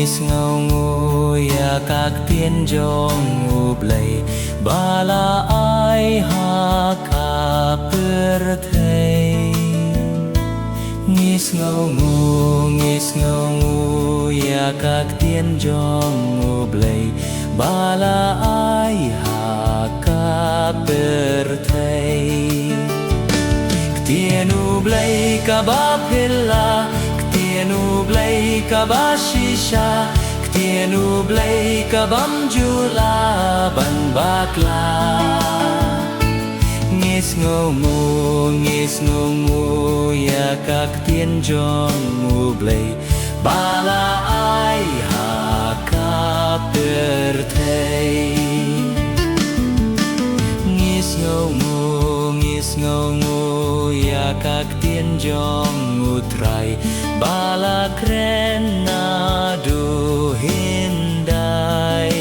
Sngewnguh ya Ktien jong Blei bala ai ha ka perthei Sngewnguh ya Ktien jong Blei bala ai ha ka perthei Ktien Blei ka ba phila Ktien Blei ka ba shisha Ktien Blei ka bam jula ban bakla Sngewnguh ya Ktien jong Blei bala ai ha ka perthei Sngewnguh ya Ktien jong trai bala kren na du hindai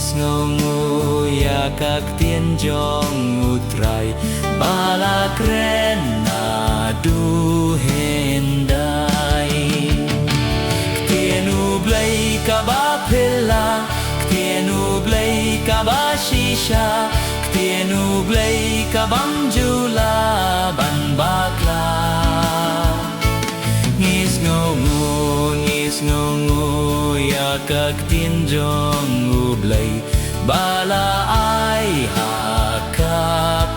Sngewnguh ya Ktien jong trai bala kren na du hindai Ktien Blei ka ba phila Ktien Blei ka ba shisha Ktien Blei ka bam jula ban bakla Sngewnguh ya Ktien jong Blei bala ai ha ka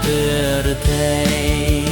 perthei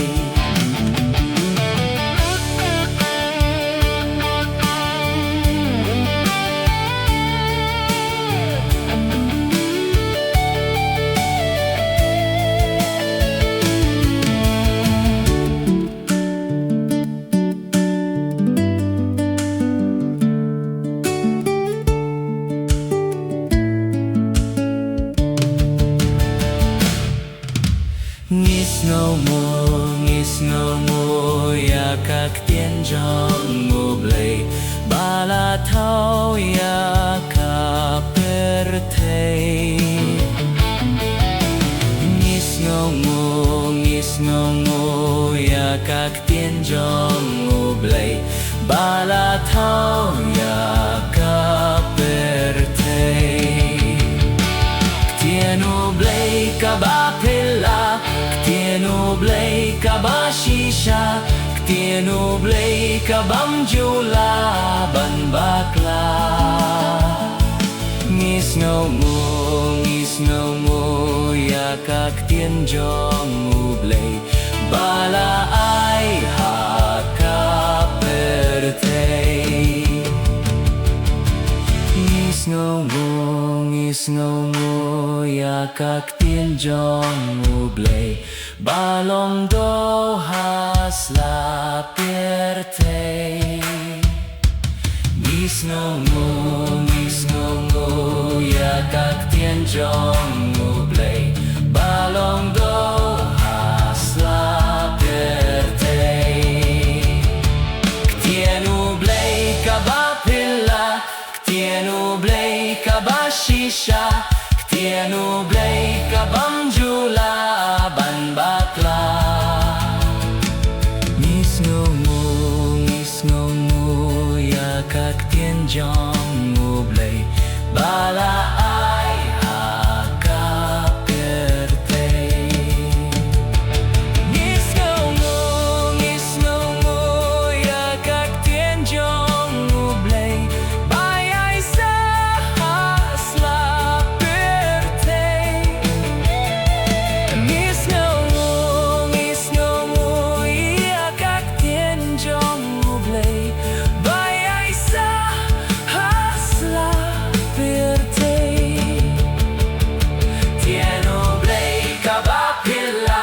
Sngewnguh ya Ktien jong Blei bala thau ya ka perthei Sngewnguh ya Ktien jong Blei bala thau ya ka perthei Ktien Blei ka ba phila Ktien Blei ka ba shisha Ktien Blei ka bam jula ban bakla Sngewnguh ya Ktien jong Blei bala ai ha ka perthei Sngewnguh ya Ktien jong Blei balong do has la perthei Sngewnguh ya Ktien jong Blei balong do has la perthei Ktien Blei ka ba phila Ktien Blei ka ba shisha Ktien Blei ka bam jula ban bakla Sngewnguh ya Ktien jong Blei bala ai ha ka perthei Sngewnguh ya Ktien jong Blei bai ai sa has la perthei Sngewnguh ya Ktien jong Blei bai ai sa has la perthei Ktien Blei ka ba phila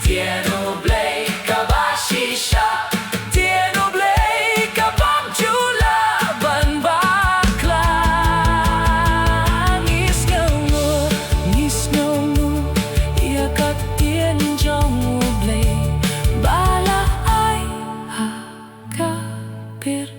Ktien Blei ka ba shisha Ktien Blei ka bam jula ban bakla Sngewnguh ya Ktien jong Blei bala ai ha ka perthei